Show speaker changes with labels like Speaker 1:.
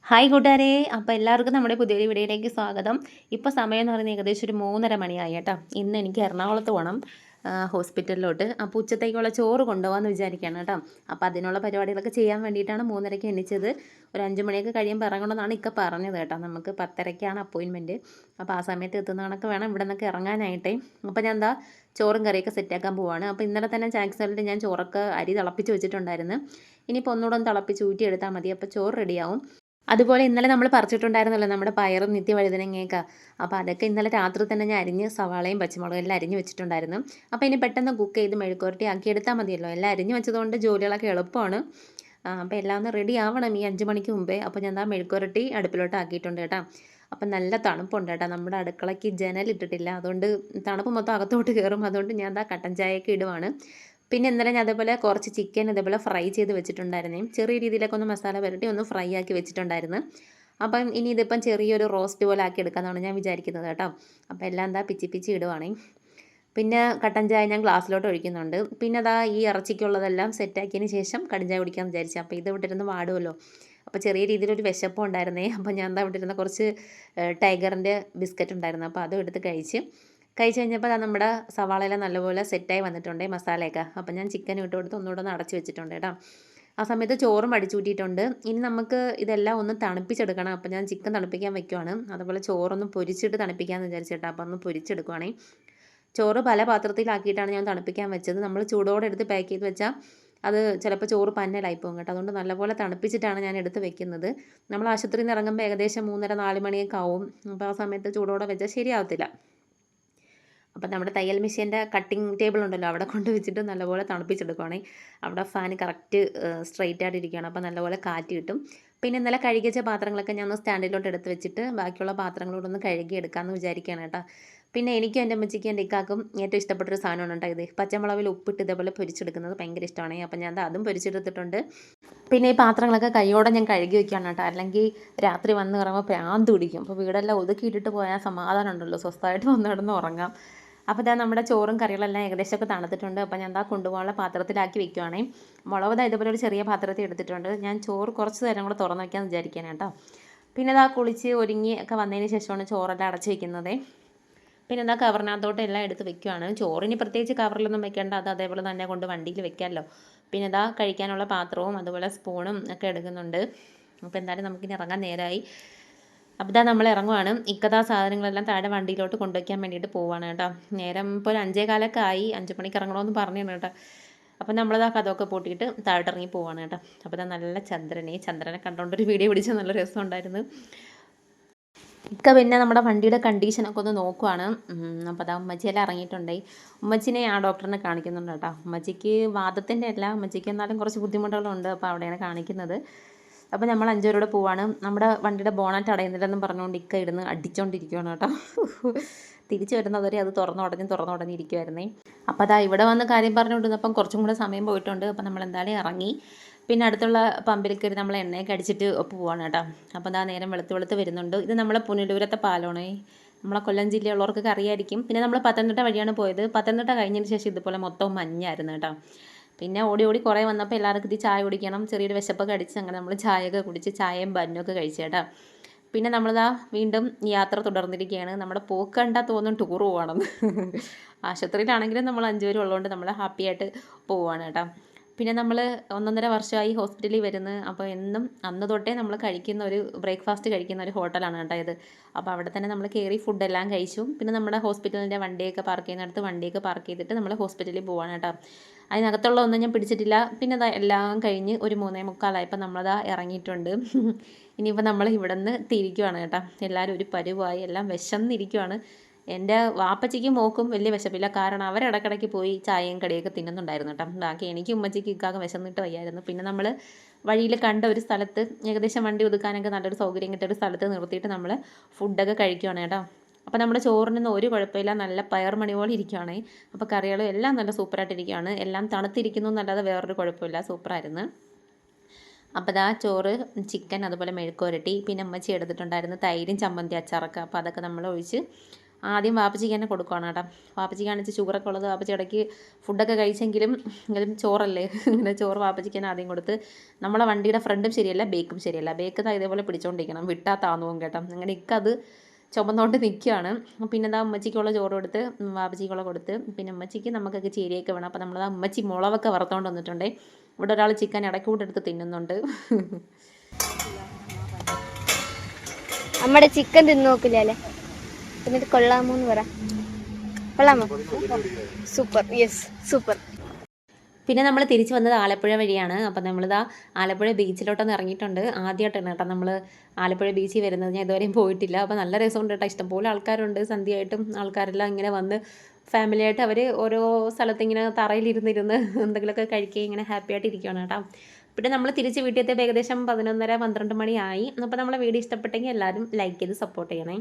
Speaker 1: Hi കൂട്ടുകാരെ, അപ്പോൾ എല്ലാവർക്കും നമ്മുടെ പുതിയൊരു വീഡിയോയിലേക്ക് സ്വാഗതം. ഇപ്പോൾ സമയം എന്ന് പറയുന്നത് ഏകദേശം ഒരു 3:30 മണിയായി കേട്ടോ. ഇന്ന് എനിക്ക് എറണാകുളത്ത് പോകണം ഹോസ്പിറ്റലിലോട്ട്. അപ്പോൾ ഉച്ചത്തേക്കുള്ള ചോറ് കൊണ്ടുപോകാമെന്ന് വിചാരിക്കുകയാണ് കേട്ടോ. അപ്പോൾ അതിനുള്ള പരിപാടികളൊക്കെ ചെയ്യാൻ വേണ്ടിയിട്ടാണ് 3:30ക്ക് എണീച്ചത്. ഒരു 5 മണിയൊക്കെ കഴിയുമ്പോൾ ഇറങ്ങണമെന്നാണ് ഇക്ക പറഞ്ഞത് കേട്ടോ. നമുക്ക് 10:30ക്കാണ് അപ്പോയിൻമെൻറ്റ്. അപ്പോൾ ആ സമയത്ത് എത്തുന്ന കണക്ക് വേണം ഇവിടെ നിന്നൊക്കെ ഇറങ്ങാനായിട്ടേ. അപ്പോൾ ഞാൻ എന്താ ചോറും കറിയൊക്കെ സെറ്റാക്കാൻ പോവാണ്. അപ്പോൾ ഇന്നലെ തന്നെ ചാക്സലിൽ ഞാൻ ചോറൊക്കെ അരി തിളപ്പിച്ച് വെച്ചിട്ടുണ്ടായിരുന്നു. ഇനിയിപ്പോൾ ഒന്നുകൂടെ ഒന്ന് തിളപ്പിച്ച് ഊറ്റിയെടുത്താൽ മതി. അപ്പോൾ ചോറ് റെഡിയാവും. അതുപോലെ ഇന്നലെ നമ്മൾ പറിച്ചിട്ടുണ്ടായിരുന്നല്ലോ നമ്മുടെ പയറും നിത്യവഴുതനങ്ങയൊക്കെ. അപ്പോൾ അതൊക്കെ ഇന്നലെ രാത്രി തന്നെ ഞാൻ അരിഞ്ഞ് സവാളയും പച്ചമുളകും എല്ലാം അരിഞ്ഞ് വെച്ചിട്ടുണ്ടായിരുന്നു. അപ്പോൾ ഇനി പെട്ടെന്ന് കുക്ക് ചെയ്ത് മെഴുക്കുവരട്ടി ആക്കി എടുത്താൽ മതിയല്ലോ. എല്ലാം അരിഞ്ഞ് വെച്ചതുകൊണ്ട് ജോലികളൊക്കെ എളുപ്പമാണ്. അപ്പോൾ എല്ലാം ഒന്ന് റെഡി ആവണം ഈ 5 മണിക്ക് മുമ്പേ. അപ്പോൾ ഞാൻ മെഴുക്കുവരട്ടി അടുപ്പിലോട്ട് ആക്കിയിട്ടുണ്ട് കേട്ടോ. അപ്പം നല്ല തണുപ്പുണ്ട് കേട്ടോ. നമ്മുടെ അടുക്കളയ്ക്ക് ജനലിട്ടിട്ടില്ല, അതുകൊണ്ട് തണുപ്പ് മൊത്തം അകത്തോട്ട് കയറും. അതുകൊണ്ട് ഞാൻ കട്ടൻ ചായയൊക്കെ ഇടുവാണ്. പിന്നെ ഇന്നലെ ഞാൻ അതേപോലെ കുറച്ച് ചിക്കൻ ഇതേപോലെ ഫ്രൈ ചെയ്ത് വെച്ചിട്ടുണ്ടായിരുന്നേ. ചെറിയ രീതിയിലൊക്കെ ഒന്ന് മസാല പുരട്ടി ഒന്ന് ഫ്രൈ ആക്കി വെച്ചിട്ടുണ്ടായിരുന്നു. അപ്പം ഇനി ഇതിപ്പം ചെറിയൊരു റോസ്റ്റ് പോലെ ആക്കി എടുക്കാമെന്നാണ് ഞാൻ വിചാരിക്കുന്നത് കേട്ടോ. അപ്പോൾ എല്ലാം പിച്ചി പിച്ചി ഇടുവാണേ. പിന്നെ കട്ടൻ ചായ ഞാൻ ഗ്ലാസ്സിലോട്ട് ഒഴിക്കുന്നുണ്ട്. പിന്നെ ഈ ഇറച്ചിക്കുള്ളതെല്ലാം സെറ്റാക്കിയതിന് ശേഷം കട്ടൻ ചായ കുടിക്കാമെന്ന് വിചാരിച്ചു. അപ്പോൾ ഇത് വിട്ടിരുന്ന് വാടുമല്ലോ. അപ്പോൾ ചെറിയ രീതിയിലൊരു വിശപ്പും ഉണ്ടായിരുന്നേ. അപ്പോൾ ഞാൻ വിട്ടിരുന്ന കുറച്ച് ടൈഗറിൻ്റെ ബിസ്ക്കറ്റ് ഉണ്ടായിരുന്നു. അപ്പോൾ അതും എടുത്ത് കഴിച്ച് കഴിഞ്ഞപ്പോൾ നമ്മുടെ സവാളയെല്ലാം നല്ലപോലെ സെറ്റായി വന്നിട്ടുണ്ട് മസാലയൊക്കെ. അപ്പോൾ ഞാൻ ചിക്കൻ ഇട്ട് കൊടുത്ത് ഒന്നുകൂടെ ഒന്ന് അടച്ച് വെച്ചിട്ടുണ്ട് കേട്ടോ. ആ സമയത്ത് ചോറും അടിച്ചൂട്ടിയിട്ടുണ്ട്. ഇനി നമുക്ക് ഇതെല്ലാം ഒന്ന് തണുപ്പിച്ചെടുക്കണം. അപ്പോൾ ഞാൻ ചിക്കൻ തണുപ്പിക്കാൻ വെക്കുവാണ്. അതുപോലെ ചോറൊന്ന് പൊരിച്ചിട്ട് തണുപ്പിക്കാമെന്ന് വിചാരിച്ചിട്ടോ. അപ്പോൾ ഒന്ന് പൊരിച്ചെടുക്കുവാണേ. ചോറ് പല പാത്രത്തിലാക്കിയിട്ടാണ് ഞാൻ തണുപ്പിക്കാൻ വെച്ചത്. നമ്മൾ ചൂടോടെ എടുത്ത് പാക്ക് ചെയ്ത് വെച്ചാൽ അത് ചിലപ്പോൾ ചോറ് പന്നലായി പോകും കേട്ടോ. അതുകൊണ്ട് നല്ലപോലെ തണുപ്പിച്ചിട്ടാണ് ഞാൻ എടുത്ത് വെക്കുന്നത്. നമ്മൾ ആശുപത്രിയിൽ നിന്ന് ഇറങ്ങുമ്പോൾ ഏകദേശം 3:30-4 മണിയൊക്കെ ആവും. അപ്പോൾ ആ സമയത്ത് ചൂടോടെ വെച്ചാൽ ശരിയാവത്തില്ല. അപ്പം നമ്മുടെ തയ്യൽ മെഷീൻ്റെ കട്ടിങ് ടേബിൾ ഉണ്ടല്ലോ, അവിടെ കൊണ്ട് വെച്ചിട്ട് നല്ലപോലെ തണുപ്പിച്ചെടുക്കുകയാണെങ്കിൽ അവിടെ ഫാൻ കറക്റ്റ് സ്ട്രെയിറ്റ് ആയിട്ട് ഇരിക്കുകയാണ്. അപ്പോൾ നല്ലപോലെ കാറ്റ് കിട്ടും. പിന്നെ ഇന്നലെ കഴുകിച്ച പാത്രങ്ങളൊക്കെ ഞാൻ ഒന്ന് സ്റ്റാൻഡിലോട്ട് എടുത്ത് വെച്ചിട്ട് ബാക്കിയുള്ള പാത്രങ്ങളോട് ഒന്ന് കഴുകി എടുക്കാമെന്ന് വിചാരിക്കുകയാണ് കേട്ടോ. പിന്നെ എനിക്കും എൻ്റെ അമ്മച്ചിക്കും എൻ്റെ ഇക്കാക്കും ഏറ്റവും ഇഷ്ടപ്പെട്ടൊരു സാധനമാണ് കേട്ടോ ഇത്. പച്ചമുളകിൽ ഉപ്പിട്ട് ഇതേപോലെ പൊരിച്ചെടുക്കുന്നത് ഭയങ്കര ഇഷ്ടമാണ്. അപ്പം ഞാൻ അതും പൊരിച്ചെടുത്തിട്ടുണ്ട്. പിന്നെ ഈ പാത്രങ്ങളൊക്കെ കൈയോടെ ഞാൻ കഴുകി വയ്ക്കുകയാണ് കേട്ടോ. അല്ലെങ്കിൽ രാത്രി വന്ന് കയറുമ്പോൾ പ്രാന്ത് പിടിക്കും. അപ്പോൾ വീടെല്ലാം ഒതുക്കിയിട്ടിട്ട് പോയാൽ സമാധാനം ഉണ്ടല്ലോ, സ്വസ്ഥമായിട്ട് വന്ന് കിടന്ന് ഉറങ്ങാം. അപ്പോൾ നമ്മുടെ ചോറും കറികളെല്ലാം ഏകദേശമൊക്കെ തണുത്തിട്ടുണ്ട്. അപ്പോൾ ഞാൻ കൊണ്ടുപോകാനുള്ള പാത്രത്തിലാക്കി വെക്കുവാണേ. മുളക് ഇതുപോലെ ഒരു ചെറിയ പാത്രത്തിൽ എടുത്തിട്ടുണ്ട്. ഞാൻ ചോറ് കുറച്ച് നേരം കൂടെ തുറന്ന് വയ്ക്കാമെന്ന് വിചാരിക്കുകയാണ് കേട്ടോ. പിന്നെ കുളിച്ച് ഒരുങ്ങി ഒക്കെ വന്നതിന് ശേഷമാണ് ചോറെല്ലാം അടച്ച് വയ്ക്കുന്നത്. പിന്നെ കവറിനകത്തോട്ട് എല്ലാം എടുത്ത് വെക്കുവാണ്. ചോറിന് പ്രത്യേകിച്ച് കവറിലൊന്നും വെക്കേണ്ട, അത് അതേപോലെ തന്നെ കൊണ്ട് വണ്ടിയിൽ വെക്കാമല്ലോ. പിന്നെ കഴിക്കാനുള്ള പാത്രവും അതുപോലെ സ്പൂണും ഒക്കെ എടുക്കുന്നുണ്ട്. അപ്പോൾ എന്തായാലും നമുക്കിനി ഇറങ്ങാൻ നേരമായി. അപ്പോൾ നമ്മൾ ഇറങ്ങുവാണ്. ഇക്കതാ സാധനങ്ങളെല്ലാം താഴെ വണ്ടിയിലോട്ട് കൊണ്ടുവയ്ക്കാൻ വേണ്ടിയിട്ട് പോവുകയാണ് കേട്ടോ. നേരം ഇപ്പോൾ ഒരു 5:15 ആയി. 5 മണിക്ക് ഇറങ്ങണമെന്ന് പറഞ്ഞാണ് കേട്ടോ. അപ്പോൾ കഥമൊക്കെ പൂട്ടിയിട്ട് താഴോട്ട് ഇറങ്ങി പോവുകയാണ് കേട്ടോ. അപ്പോൾ നല്ല ചന്ദ്രനെ കണ്ടുകൊണ്ടൊരു വീഡിയോ പിടിച്ചാൽ നല്ല രസമുണ്ടായിരുന്നു. ഇക്ക പിന്നെ നമ്മുടെ വണ്ടിയുടെ കണ്ടീഷനൊക്കെ ഒന്ന് നോക്കുവാണ്. അപ്പോൾ ഉമ്മച്ചിയെല്ലാം ഇറങ്ങിയിട്ടുണ്ടേ. ഉമ്മച്ചിനെ ആ ഡോക്ടറിനെ കാണിക്കുന്നുണ്ട് കേട്ടോ. ഉമ്മച്ചിക്ക് വാദത്തിൻ്റെ അല്ല, ഉമ്മച്ചിക്ക് എന്നാലും കുറച്ച് ബുദ്ധിമുട്ടുകളുണ്ട്. അപ്പോൾ അവിടെയാണ് കാണിക്കുന്നത്. അപ്പോൾ നമ്മൾ 5 പേരോടെ പോവാണ്. നമ്മുടെ വണ്ടിയുടെ ബോണറ്റ് അടയുന്നില്ലെന്നും പറഞ്ഞുകൊണ്ട് ഇക്ക ഇരുന്ന് അടിച്ചുകൊണ്ടിരിക്കുകയാണ് കേട്ടോ. തിരിച്ചു വരുന്നതുവരെ അത് തുറന്നുടഞ്ഞിരിക്കുമായിരുന്നേ. അപ്പോൾ ഇവിടെ വന്ന് കാര്യം പറഞ്ഞുകൊണ്ടിരുന്നപ്പം കുറച്ചും കൂടെ സമയം പോയിട്ടുണ്ട്. അപ്പോൾ നമ്മൾ എന്തായാലും ഇറങ്ങി. പിന്നെ അടുത്തുള്ള പമ്പിൽ കയറി നമ്മൾ എണ്ണയൊക്കെ അടിച്ചിട്ട് പോവാണ് കേട്ടോ. അപ്പോൾ നേരം വെളുത്ത് വരുന്നുണ്ട്. ഇത് നമ്മളെ പുനലൂരത്തെ പാലമാണേ. നമ്മളെ കൊല്ലം ജില്ലയുള്ളവർക്കൊക്കെ അറിയായിരിക്കും. പിന്നെ നമ്മൾ പത്തനംതിട്ട വഴിയാണ് പോയത്. പത്തനംതിട്ട കഴിഞ്ഞതിന് ശേഷം ഇതുപോലെ മൊത്തം മഞ്ഞായിരുന്നു കേട്ടോ. പിന്നെ ഓടി കുറേ വന്നപ്പോൾ എല്ലാവർക്കും ഇത് ചായ കുടിക്കണം, ചെറിയൊരു വിശപ്പൊക്കെ അടിച്ച് അങ്ങനെ നമ്മൾ ചായയൊക്കെ കുടിച്ച് ചായയും ബന്നൊക്കെ കഴിച്ചു കേട്ടോ. പിന്നെ വീണ്ടും യാത്ര തുടർന്നിരിക്കുകയാണ്. നമ്മുടെ പോക്ക് കണ്ടാൽ തോന്നും ടൂർ പോവാണെന്ന്. ആശുപത്രിയിലാണെങ്കിലും നമ്മൾ 5 പേരും ഉള്ളതുകൊണ്ട് നമ്മൾ ഹാപ്പി ആയിട്ട് പോവുകയാണ് കേട്ടോ. പിന്നെ നമ്മൾ 1.5 വർഷമായി ഹോസ്പിറ്റലിൽ വരുന്നത്. അപ്പോൾ എന്നും അന്ന് തൊട്ടേ നമ്മൾ കഴിക്കുന്ന ഒരു ബ്രേക്ക്ഫാസ്റ്റ് കഴിക്കുന്ന ഒരു ഹോട്ടലാണ് കേട്ടോ ഇത്. അപ്പോൾ അവിടെ തന്നെ നമ്മൾ കയറി ഫുഡെല്ലാം കഴിച്ചു. പിന്നെ നമ്മുടെ ഹോസ്പിറ്റലിൻ്റെ വണ്ടിയൊക്കെ പാർക്ക് ചെയ്യുന്നിടത്ത് വണ്ടിയൊക്കെ പാർക്ക് ചെയ്തിട്ട് നമ്മൾ ഹോസ്പിറ്റലിൽ പോവാണ് കേട്ടോ. അതിനകത്തുള്ള ഒന്നും ഞാൻ പിടിച്ചിട്ടില്ല. പിന്നെ എല്ലാം കഴിഞ്ഞ് ഒരു 3:45 നമ്മൾ ഇറങ്ങിയിട്ടുണ്ട്. ഇനിയിപ്പോൾ നമ്മൾ ഇവിടെ നിന്ന് തിരിക്കുവാണ് കേട്ടോ. എല്ലാവരും ഒരു പരുവായി, എല്ലാം വിശന്നിരിക്കുവാണ്. എൻ്റെ വാപ്പച്ചിക്കും മോക്കും വലിയ വിശപ്പില്ല. കാരണം അവരിടയ്ക്കിടയ്ക്ക് പോയി ചായയും കടിയൊക്കെ തിന്നുന്നുണ്ടായിരുന്നു കേട്ടോ. ബാക്കി എനിക്ക് ഉമ്മച്ചിക്ക് ഇക്കാക്ക് വിശന്നിട്ട് വയ്യായിരുന്നു. പിന്നെ നമ്മൾ വഴിയിൽ കണ്ട ഒരു സ്ഥലത്ത് ഏകദേശം വണ്ടി ഒതുക്കാനൊക്കെ നല്ലൊരു സൗകര്യം കിട്ടിയ ഒരു സ്ഥലത്ത് നിർത്തിയിട്ട് നമ്മൾ ഫുഡൊക്കെ കഴിക്കുകയാണ് കേട്ടോ. അപ്പോൾ നമ്മുടെ ചോറിനൊന്നും ഒരു കുഴപ്പമില്ല, നല്ല പയർ മണി പോലെ ഇരിക്കുകയാണ്. അപ്പോൾ കറികളും എല്ലാം നല്ല സൂപ്പറായിട്ടിരിക്കുകയാണ്. എല്ലാം തണുത്തിരിക്കുന്നു എന്നല്ലാതെ വേറൊരു കുഴപ്പമില്ല, സൂപ്പറായിരുന്നു. അപ്പോൾ ചോറ്, ചിക്കൻ, അതുപോലെ മെഴുക്കുവരട്ടി, പിന്നെ അമ്മച്ചി എടുത്തിട്ടുണ്ടായിരുന്നു തൈരും ചമ്മന്തി അച്ചാറൊക്കെ. അപ്പോൾ അതൊക്കെ നമ്മൾ ഒഴിച്ച് ആദ്യം വാപ്പച്ചിക്ക് തന്നെ കൊടുക്കുകയാണ് കേട്ടോ. വാപ്പച്ചി കാണിച്ച് ഷുഗറൊക്കെ ഉള്ളത് വാപ്പച്ചി ഇടയ്ക്ക് ഫുഡൊക്കെ കഴിച്ചെങ്കിലും എങ്കിലും ചോറല്ലേ ഇങ്ങനെ ചോറ് വാപ്പച്ചിക്ക് തന്നെ ആദ്യം കൊടുത്ത്. നമ്മളെ വണ്ടിയുടെ ഫ്രണ്ടും ശരിയല്ല ബേക്കും ശരിയല്ല. ബേക്ക് ഇതേപോലെ പിടിച്ചുകൊണ്ടിരിക്കണം, വിട്ടാൽ താന്നു പോകും കേട്ടോ. അങ്ങനെ ഇക്കത് ചുമന്നുകൊണ്ട് നിൽക്കുകയാണ്. പിന്നെ എന്താ ഉമ്മച്ചിക്കുള്ള ചോറ് കൊടുത്ത് വാപ്പച്ചിക്കുള്ള കൊടുത്ത്. പിന്നെ ഉമ്മച്ചിക്ക് നമുക്കൊക്കെ ചേരിയൊക്കെ വേണം. അപ്പോൾ നമ്മളത് ഉമ്മച്ചി മുളകൊക്കെ വറുത്തോണ്ട് വന്നിട്ടുണ്ട്. ഇവിടെ ഒരാൾ ചിക്കൻ ഇടയ്ക്കൂടെ എടുത്ത് തിന്നുന്നുണ്ട്.
Speaker 2: നമ്മുടെ ചിക്കൻ തിന്നു നോക്കില്ലേ, എന്നിട്ട് കൊള്ളാമോ എന്ന് പറ. കൊള്ളാമോ? Super, yes super.
Speaker 1: പിന്നെ നമ്മൾ തിരിച്ച് വന്നത് ആലപ്പുഴ വഴിയാണ്. അപ്പം നമ്മളിതാ ആലപ്പുഴ ബീച്ചിലോട്ടൊന്ന് ഇറങ്ങിയിട്ടുണ്ട്. ആദ്യമായിട്ടാണ് കേട്ടോ നമ്മൾ ആലപ്പുഴ ബീച്ചിൽ വരുന്നത്. ഞാൻ ഇതുവരെയും പോയിട്ടില്ല. അപ്പോൾ നല്ല രസമുണ്ട് കേട്ടോ. ഇഷ്ടംപോലെ ആൾക്കാരുണ്ട്. സന്ധ്യയായിട്ടും ആൾക്കാരെല്ലാം ഇങ്ങനെ വന്ന് ഫാമിലിയായിട്ട് അവർ ഓരോ സ്ഥലത്ത് ഇങ്ങനെ തറയിലിരുന്നിരുന്ന് എന്തെങ്കിലുമൊക്കെ കഴിക്കുകയും ഇങ്ങനെ ഹാപ്പി ആയിട്ട് ഇരിക്കുകയാണ് കേട്ടോ. പിന്നെ നമ്മൾ തിരിച്ച് വീട്ടിൽ എത്തിയപ്പോൾ ഏകദേശം 11:30 12 മണിയായി. അപ്പോൾ നമ്മളെ വീഡിയോ ഇഷ്ടപ്പെട്ടെങ്കിൽ എല്ലാവരും ലൈക്ക് ചെയ്ത് സപ്പോർട്ട് ചെയ്യണേ.